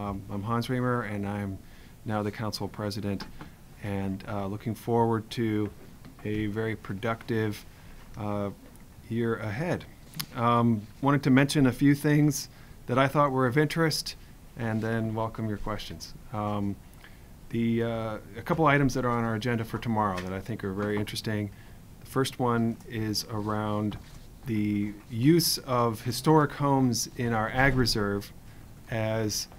I'm Hans Riemer, and I'm now the council president, and looking forward to a very productive year ahead. Wanted to mention a few things that I thought were of interest, and then welcome your questions. A couple items that are on our agenda for tomorrow that I think are very interesting. The first one is around the use of historic homes in our ag reserve as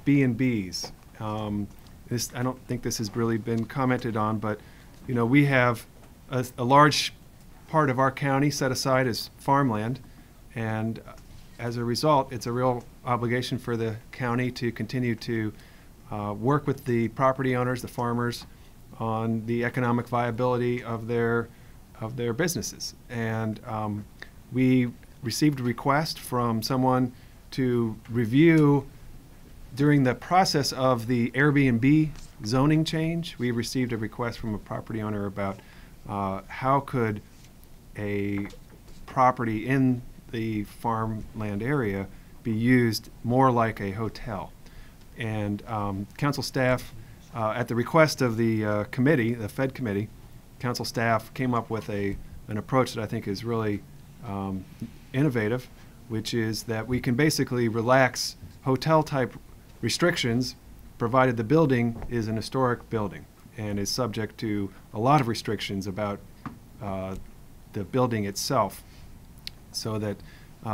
B&Bs. I don't think this has really been commented on, but we have a large part of our county set aside as farmland, and as a result, it's a real obligation for the county to continue to work with the property owners, the farmers, on the economic viability of their businesses. And we received a request from someone to review, during the process of the Airbnb zoning change, we received a request from a property owner about how could a property in the farmland area be used more like a hotel. And council staff, at the request of the committee, the Fed committee, council staff came up with an approach that I think is really innovative, which is that we can basically relax hotel-type restrictions provided the building is an historic building and is subject to a lot of restrictions about the building itself, so that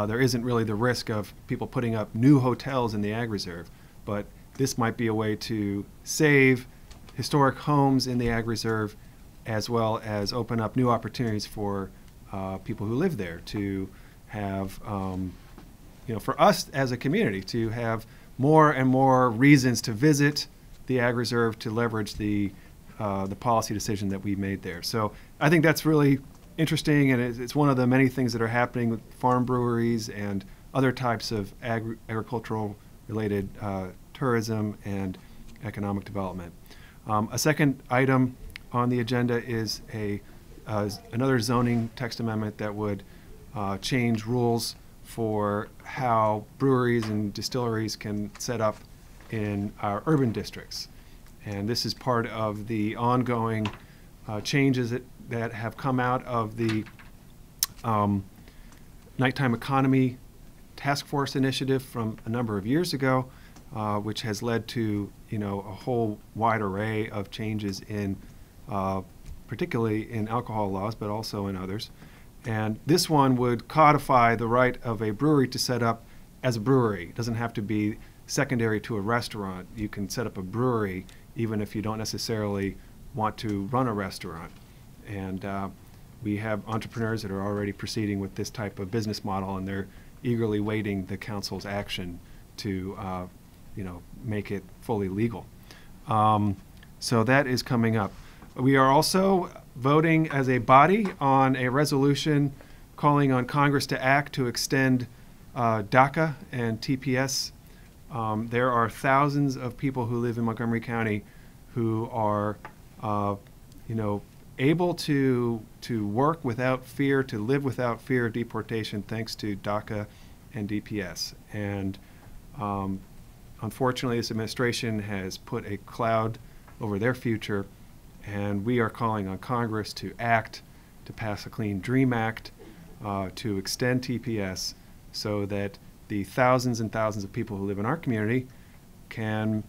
there isn't really the risk of people putting up new hotels in the ag reserve. But this might be a way to save historic homes in the ag reserve, as well as open up new opportunities for people who live there to have, for us as a community to have more and more reasons to visit the ag reserve to leverage the policy decision that we made there. So I think that's really interesting, and it's one of the many things that are happening with farm breweries and other types of agricultural related tourism and economic development. A second item on the agenda is another zoning text amendment that would change rules for how breweries and distilleries can set up in our urban districts. And this is part of the ongoing changes that have come out of the Nighttime Economy Task Force initiative from a number of years ago, which has led to a whole wide array of changes in particularly in alcohol laws, but also in others. And this one would codify the right of a brewery to set up as a brewery. It doesn't have to be secondary to a restaurant. You can set up a brewery even if you don't necessarily want to run a restaurant. And we have entrepreneurs that are already proceeding with this type of business model, and they're eagerly waiting the council's action to make it fully legal. So that is coming up. We are also voting as a body on a resolution calling on Congress to act to extend DACA and TPS. There are thousands of people who live in Montgomery County who are, able to work without fear, to live without fear of deportation, thanks to DACA and DPS. And unfortunately, this administration has put a cloud over their future, and we are calling on Congress to act, to pass a Clean Dream Act, to extend TPS so that the thousands and thousands of people who live in our community can,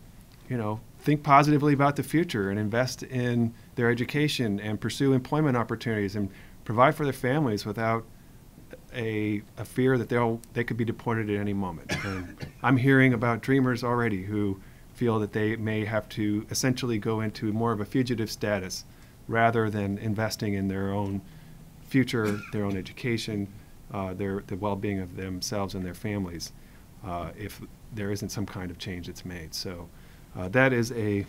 think positively about the future and invest in their education and pursue employment opportunities and provide for their families without a fear that they could be deported at any moment. And I'm hearing about dreamers already who feel that they may have to essentially go into more of a fugitive status rather than investing in their own future, their own education, the well-being of themselves and their families, if there isn't some kind of change that's made. So that is a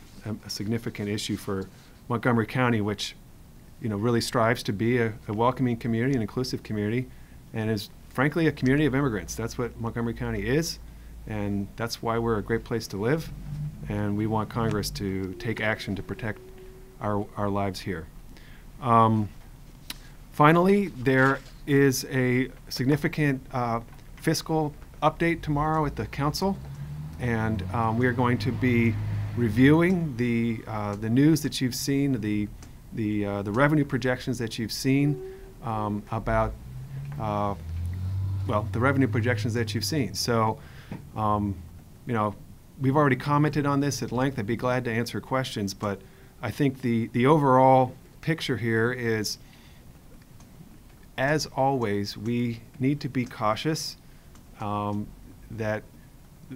significant issue for Montgomery County, which really strives to be a welcoming community, an inclusive community, and is frankly a community of immigrants. That's what Montgomery County is, and that's why we're a great place to live, and we want Congress to take action to protect our lives here. Finally, there is a significant fiscal update tomorrow at the council. and we are going to be reviewing the news that you've seen, the revenue projections that you've seen about well, the revenue projections that you've seen. So, you know, we've already commented on this at length. I'd be glad to answer questions, but I think the overall picture here is, as always, we need to be cautious that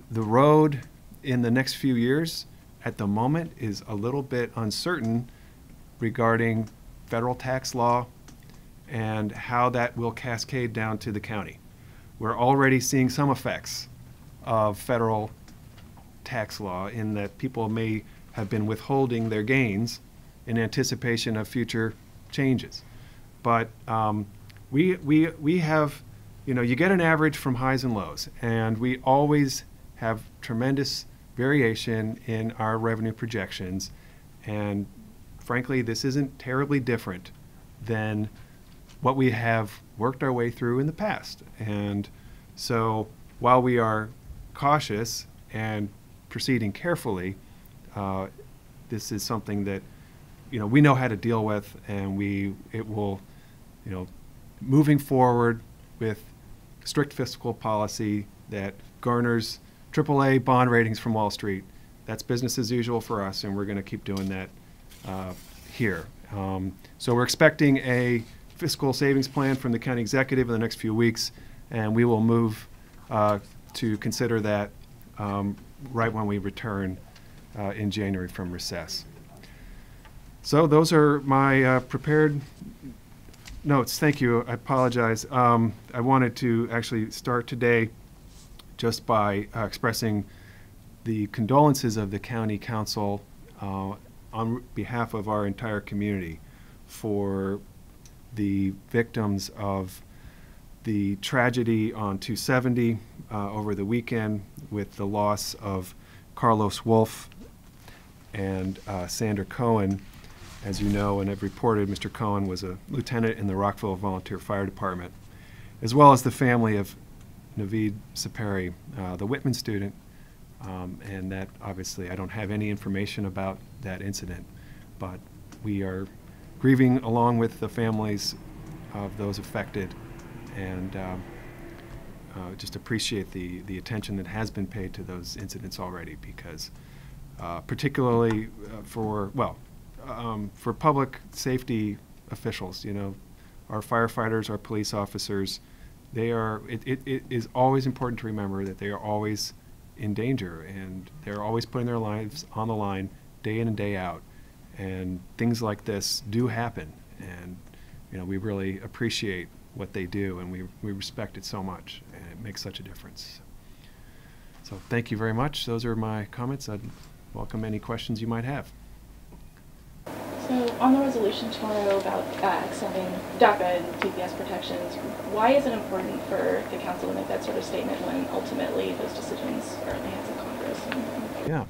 the road in the next few years at the moment is a little bit uncertain regarding federal tax law and how that will cascade down to the county. We're already seeing some effects of federal tax law in that people may have been withholding their gains in anticipation of future changes. But we have, you know, you get an average from highs and lows, and we always have tremendous variation in our revenue projections. And frankly, this isn't terribly different than what we have worked our way through in the past. And so while we are cautious and proceeding carefully, this is something that, you know, we know how to deal with, and it will, you know, moving forward with strict fiscal policy that garners AAA bond ratings from Wall Street. That's business as usual for us, and we're going to keep doing that here. So we're expecting a fiscal savings plan from the county executive in the next few weeks, and we will move to consider that right when we return in January from recess. So those are my prepared notes. Thank you. I apologize. I wanted to actually start today just by expressing the condolences of the county council on behalf of our entire community for the victims of the tragedy on 270 over the weekend with the loss of Carlos Wolf and Sandra Cohen. As you know and have reported, Mr. Cohen was a lieutenant in the Rockville Volunteer Fire Department, as well as the family of Naveed Saperi, the Whitman student. And that, obviously, I don't have any information about that incident, but we are grieving along with the families of those affected, and just appreciate the attention that has been paid to those incidents already, because particularly for public safety officials, you know, our firefighters, our police officers, it is always important to remember that they are always in danger, and they're always putting their lives on the line day in and day out. And things like this do happen, and you know, we really appreciate what they do, and we respect it so much, and it makes such a difference. So thank you very much. Those are my comments. I'd welcome any questions you might have. So on the resolution tomorrow about extending DACA and TPS protections, why is it important for the council to make that sort of statement when ultimately those decisions are in the hands of Congress? Yeah.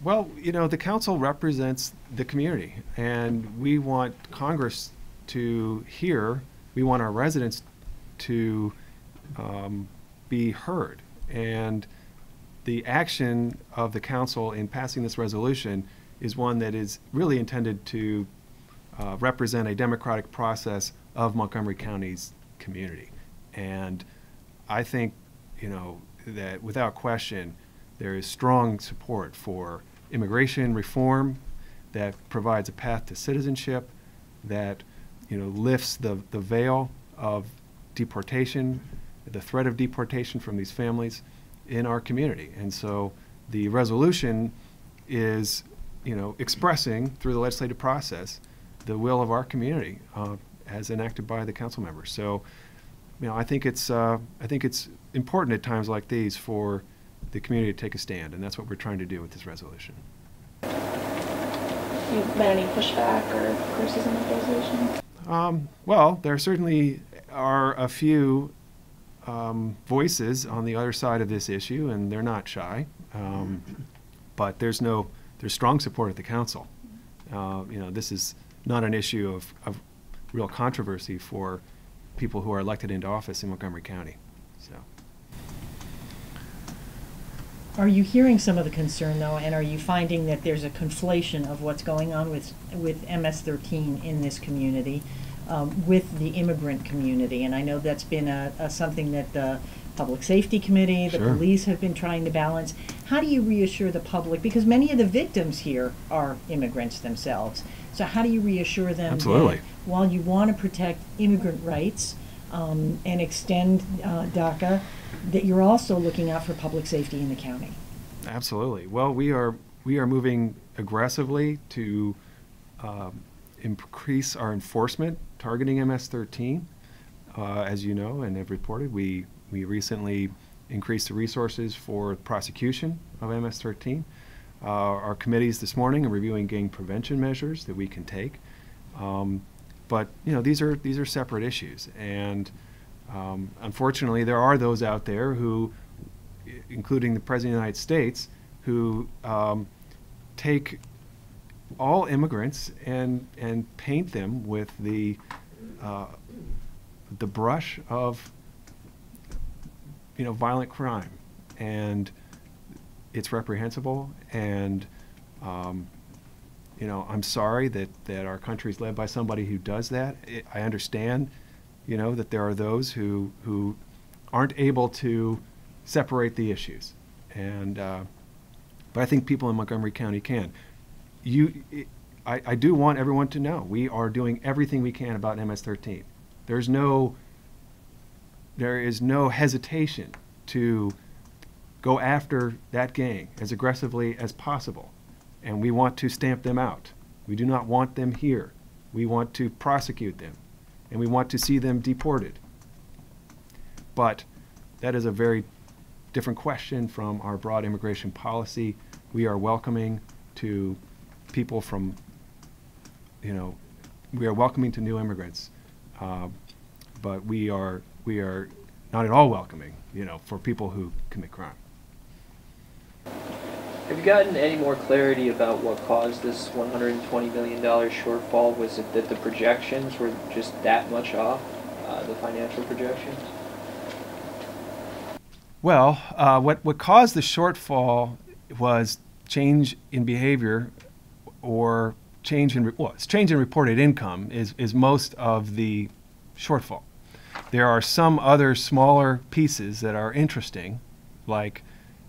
Well, you know, the council represents the community, and we want Congress to hear, we want our residents to be heard. And the action of the council in passing this resolution is one that is really intended to represent a democratic process of Montgomery County's community. And I think, you know, that without question, there is strong support for immigration reform that provides a path to citizenship, that, you know, lifts the veil of deportation, the threat of deportation from these families in our community. And so the resolution is, you know, expressing through the legislative process the will of our community as enacted by the council members. So, you know, I think it's important at times like these for the community to take a stand, and that's what we're trying to do with this resolution. You met any pushback or criticism of the resolution? Well, there certainly are a few voices on the other side of this issue, and they're not shy. But there's strong support at the council. You know, this is not an issue of real controversy for people who are elected into office in Montgomery County. So. Are you hearing some of the concern, though, and are you finding that there's a conflation of what's going on with MS-13 in this community with the immigrant community? And I know that's been something that the Public Safety Committee, the Sure. police have been trying to balance. How do you reassure the public? Because many of the victims here are immigrants themselves. So how do you reassure them Absolutely. that while you want to protect immigrant rights and extend DACA, that you're also looking out for public safety in the county? Absolutely. Well, we are moving aggressively to increase our enforcement targeting MS-13. As you know and have reported, we recently increased the resources for prosecution of MS-13. Our committees this morning are reviewing gang prevention measures that we can take. But these are separate issues, and unfortunately, there are those out there who, including the President of the United States, who take all immigrants and paint them with the brush of violent crime, and it's reprehensible. And I'm sorry that our country is led by somebody who does that. I understand, that there are those who aren't able to separate the issues, and but I think people in Montgomery County can. I do want everyone to know we are doing everything we can about MS-13. There is no hesitation to go after that gang as aggressively as possible, and we want to stamp them out. We do not want them here. We want to prosecute them, and we want to see them deported. But that is a very different question from our broad immigration policy. We are welcoming to people from, we are welcoming to new immigrants, but we are not at all welcoming, for people who commit crime. Have you gotten any more clarity about what caused this $120 million shortfall? Was it that the projections were just that much off, the financial projections? Well, what caused the shortfall was change in behavior, or change in reported income is most of the shortfall. There are some other smaller pieces that are interesting, like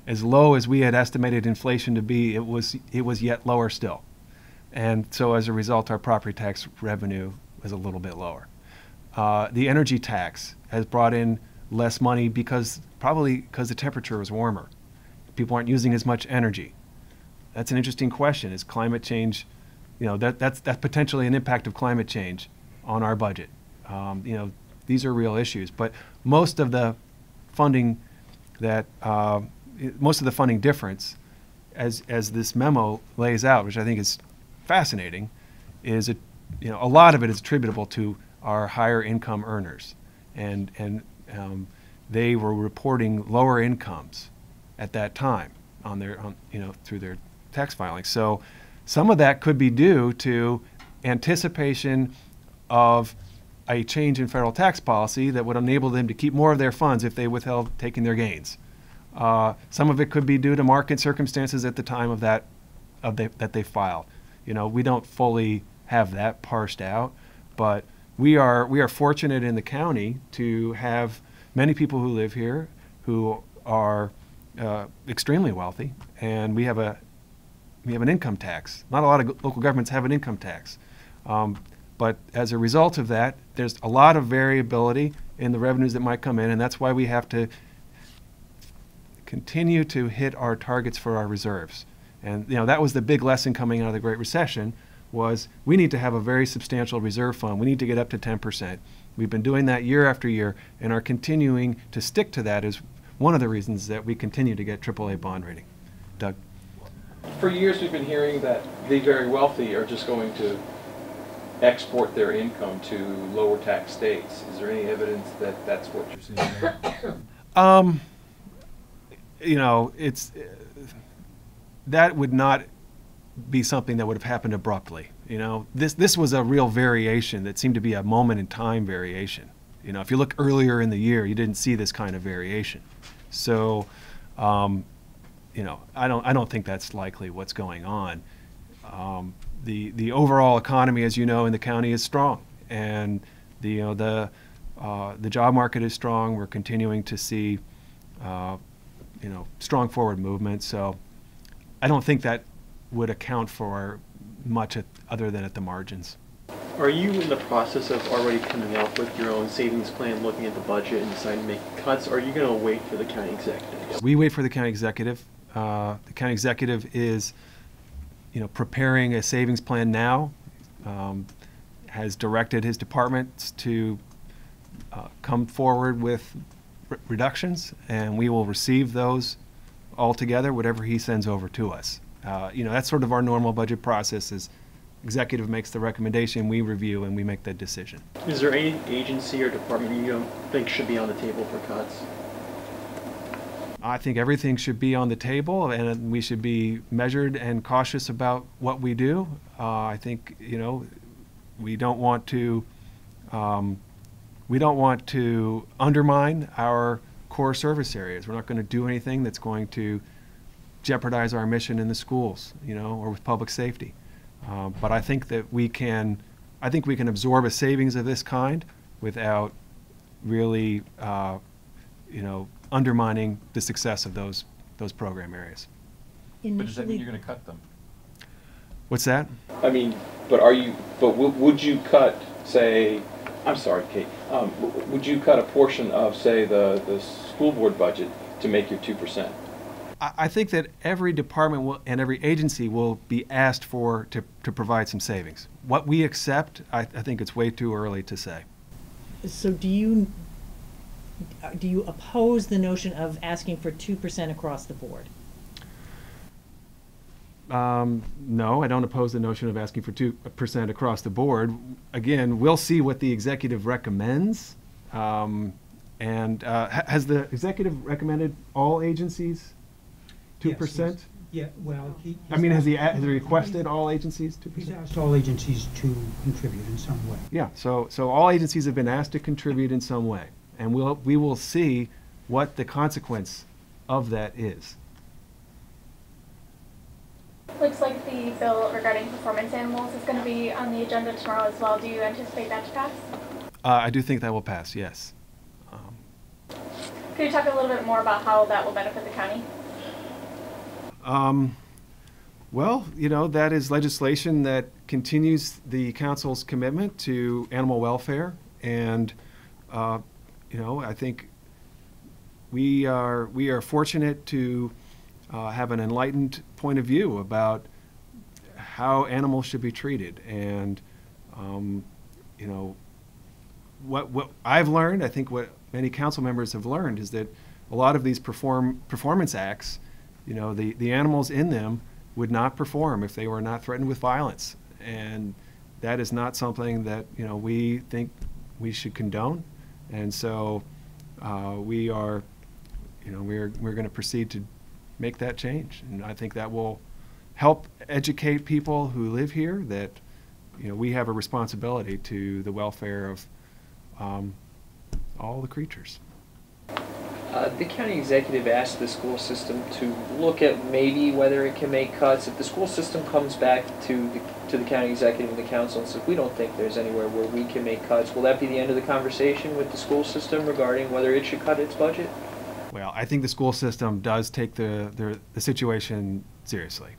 as low as we had estimated inflation to be, it was yet lower still. And so as a result, our property tax revenue was a little bit lower. The energy tax has brought in less money probably because the temperature was warmer. People aren't using as much energy. That's an interesting question. Is climate change, that's potentially an impact of climate change on our budget. These are real issues, but most of the funding difference, as this memo lays out, which I think is fascinating, is a lot of it is attributable to our higher income earners, and they were reporting lower incomes at that time through their tax filings. So some of that could be due to anticipation of a change in federal tax policy that would enable them to keep more of their funds if they withheld taking their gains. Some of it could be due to market circumstances at the time that they filed. We don't fully have that parsed out, but we are fortunate in the county to have many people who live here who are extremely wealthy, and we have an income tax. Not a lot of local governments have an income tax. But as a result of that, there's a lot of variability in the revenues that might come in, and that's why we have to continue to hit our targets for our reserves. And that was the big lesson coming out of the Great Recession, was we need to have a very substantial reserve fund. We need to get up to 10%. We've been doing that year after year, and are continuing to stick to that is one of the reasons that we continue to get AAA bond rating. Doug? For years we've been hearing that the very wealthy are just going to export their income to lower tax states. Is there any evidence that that's what you're seeing now? That would not be something that would have happened abruptly. This was a real variation that seemed to be a moment in time variation. If you look earlier in the year, you didn't see this kind of variation. So I don't think that's likely what's going on. The overall economy, as you know, in the county is strong, and the job market is strong. We're continuing to see strong forward movement. So I don't think that would account for much other than at the margins. Are you in the process of already coming up with your own savings plan, looking at the budget and deciding to make cuts, or are you going to wait for the county executive? We wait for the county executive. The county executive is, preparing a savings plan now, has directed his departments to come forward with reductions, and we will receive those all together, whatever he sends over to us. That's sort of our normal budget process. Is executive makes the recommendation, we review, and we make that decision. Is there any agency or department you don't think should be on the table for cuts? I think everything should be on the table, and we should be measured and cautious about what we do. I think we don't want to undermine our core service areas. We're not going to do anything that's going to jeopardize our mission in the schools, or with public safety. But I think that we can absorb a savings of this kind without really, undermining the success of those program areas. But does that mean you're going to cut them? What's that? I mean, would you cut, say, I'm sorry, Kate, would you cut a portion of, say, the school board budget to make your 2%? I think that every department and every agency will be asked to provide some savings. What we accept, I think it's way too early to say. So do you oppose the notion of asking for 2% across the board? No, I don't oppose the notion of asking for 2% across the board. Again, we'll see what the executive recommends. Has the executive recommended all agencies 2%? Yeah, well, has he requested all agencies 2%? He's asked all agencies to contribute in some way. Yeah, so all agencies have been asked to contribute in some way, and we will see what the consequence of that is. Looks like the bill regarding performance animals is going to be on the agenda tomorrow as well. Do you anticipate that to pass? I do think that will pass, yes. Could you talk a little bit more about how that will benefit the county? Well, that is legislation that continues the council's commitment to animal welfare, and I think we are fortunate to have an enlightened point of view about how animals should be treated. And what I've learned, I think what many council members have learned, is that a lot of these performance acts, the animals in them would not perform if they were not threatened with violence, and that is not something that we think we should condone. And so we're going to proceed to make that change, and I think that will help educate people who live here that we have a responsibility to the welfare of all the creatures. The county executive asked the school system to look at maybe whether it can make cuts. If the school system comes back to the county executive and the council and says, we don't think there's anywhere where we can make cuts, will that be the end of the conversation with the school system regarding whether it should cut its budget? Well, I think the school system does take the situation seriously.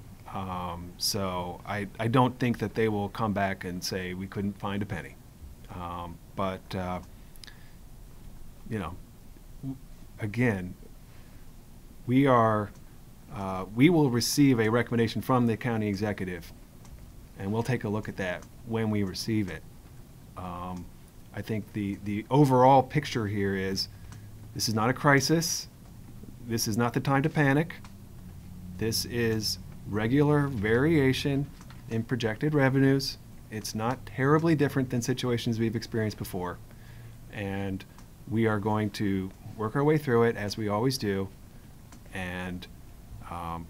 So I don't think that they will come back and say we couldn't find a penny. Again, we will receive a recommendation from the county executive, and we'll take a look at that when we receive it. I think the overall picture here is this is not a crisis. This is not the time to panic. This is regular variation in projected revenues. It's not terribly different than situations we've experienced before. And we are going to work our way through it, as we always do. And, our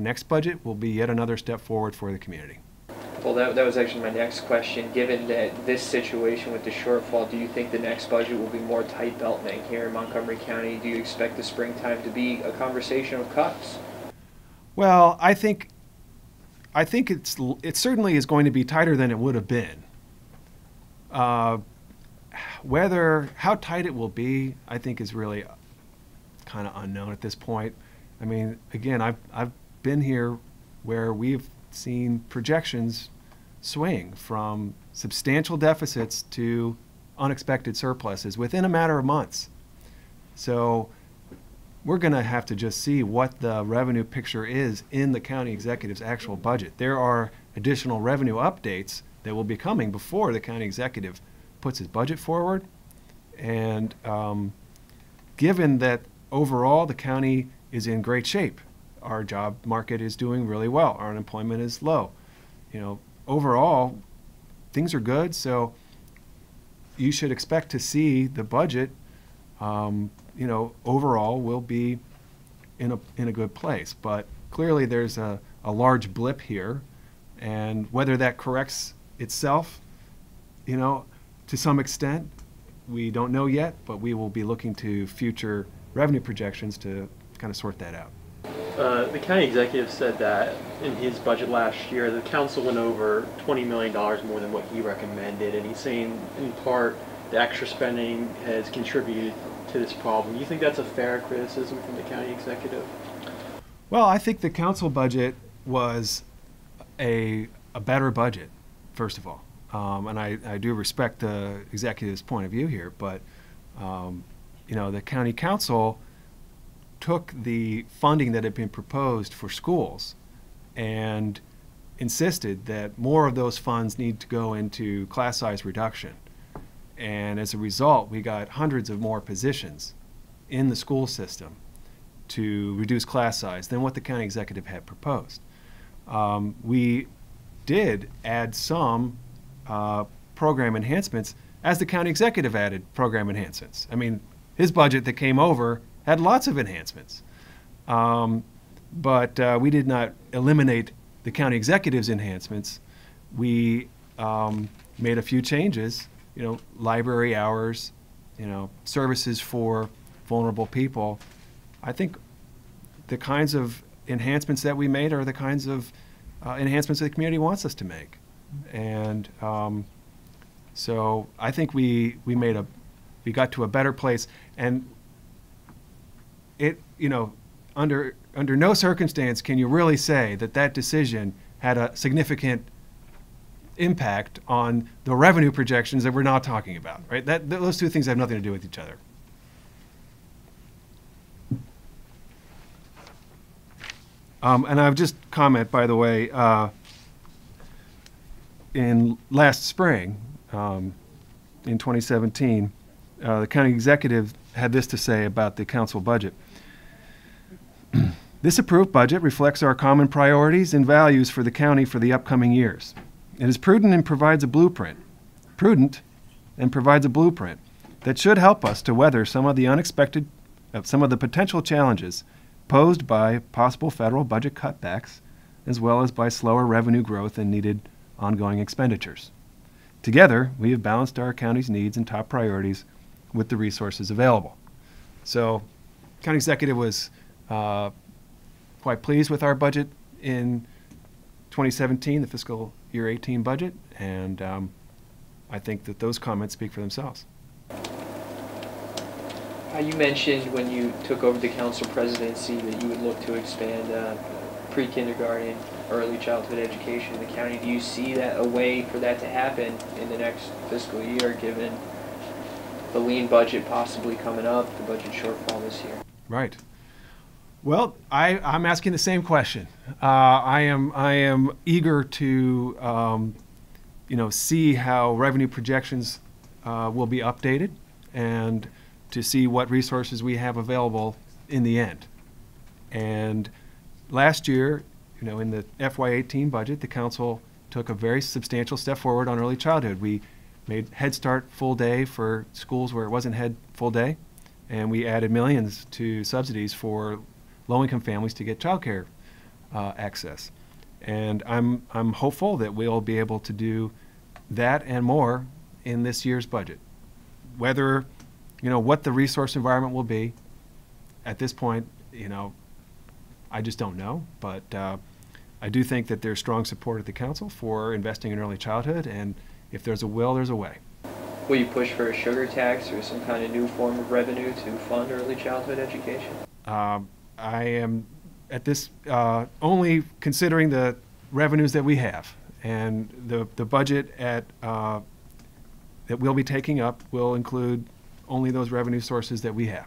next budget will be yet another step forward for the community. Well, that was actually my next question. Given that this situation with the shortfall, do you think the next budget will be more tight belting here in Montgomery County? Do you expect the springtime to be a conversation of cuts? Well, I think it certainly is going to be tighter than it would have been. How tight it will be, I think, is really kind of unknown at this point. I mean, again, I've been here where we've seen projections swing from substantial deficits to unexpected surpluses within a matter of months. So we're going to have to just see what the revenue picture is in the county executive's actual budget. There are additional revenue updates that will be coming before the county executive puts his budget forward. And given that overall the county is in great shape, our job market is doing really well, our unemployment is low. Overall, things are good, so you should expect to see the budget, overall will be in a good place. But clearly there's a large blip here, and whether that corrects itself, to some extent, we don't know yet, but we will be looking to future revenue projections to kind of sort that out. The county executive said that in his budget last year, the council went over $20 million more than what he recommended, and he's saying, in part, the extra spending has contributed to this problem. Do you think that's a fair criticism from the county executive? Well, I think the council budget was a better budget, first of all. And I do respect the executive's point of view here, but the county council took the funding that had been proposed for schools and insisted that more of those funds need to go into class size reduction. And as a result, we got hundreds of more positions in the school system to reduce class size than what the county executive had proposed. We did add some program enhancements as the county executive added program enhancements. I mean, his budget that came over had lots of enhancements. But we did not eliminate the county executive's enhancements. We made a few changes, library hours, services for vulnerable people. I think the kinds of enhancements that we made are the kinds of enhancements that the community wants us to make. And so I think we got to a better place. And under no circumstance can you really say that decision had a significant impact on the revenue projections that we're not talking about, right? Those two things have nothing to do with each other. And I would just comment, by the way, in last spring, in 2017, the county executive had this to say about the council budget. This approved budget reflects our common priorities and values for the county for the upcoming years. It is prudent and provides a blueprint that should help us to weather some of the potential challenges posed by possible federal budget cutbacks, as well as by slower revenue growth and needed ongoing expenditures. Together, we have balanced our county's needs and top priorities with the resources available. So, county executive was quite pleased with our budget in 2017, the fiscal year 18 budget, and I think that those comments speak for themselves. You mentioned when you took over the council presidency that you would look to expand pre-kindergarten, early childhood education in the county. Do you see a way for that to happen in the next fiscal year, given the lean budget possibly coming up, the budget shortfall this year? Right. Well, I'm asking the same question. I am eager to see how revenue projections will be updated and to see what resources we have available in the end. And last year, in the FY18 budget, the council took a very substantial step forward on early childhood. We made Head Start full day for schools where it wasn't full day, and we added millions to subsidies for low-income families to get child care access. And I'm hopeful that we'll be able to do that and more in this year's budget. Whether, what the resource environment will be at this point, I just don't know. But I do think that there's strong support at the council for investing in early childhood, and if there's a will, there's a way. Will you push for a sugar tax or some kind of new form of revenue to fund early childhood education? I am at this only considering the revenues that we have, and the budget that we'll be taking up will include only those revenue sources that we have.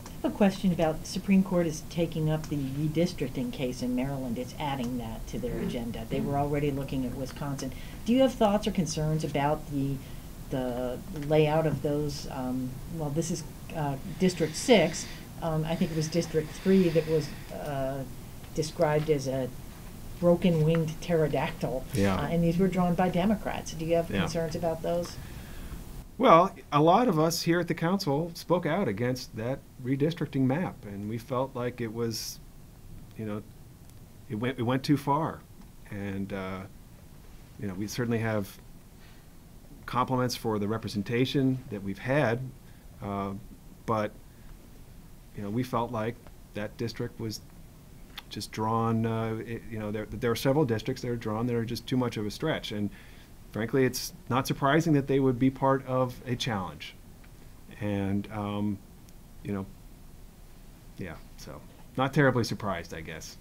I have a question about the Supreme Court is taking up the redistricting case in Maryland. It's adding that to their agenda. They were already looking at Wisconsin. Do you have thoughts or concerns about the layout of those? Well, this is District 6. I think it was District 3 that was described as a broken-winged pterodactyl. Yeah. And these were drawn by Democrats. Do you have Yeah. concerns about those? Well, a lot of us here at the council spoke out against that redistricting map, and we felt like it was, it went too far. And, we certainly have compliments for the representation that we've had, but, we felt like that district was just drawn, there are several districts that are drawn that are just too much of a stretch. And frankly, it's not surprising that they would be part of a challenge. And, yeah, so not terribly surprised, I guess.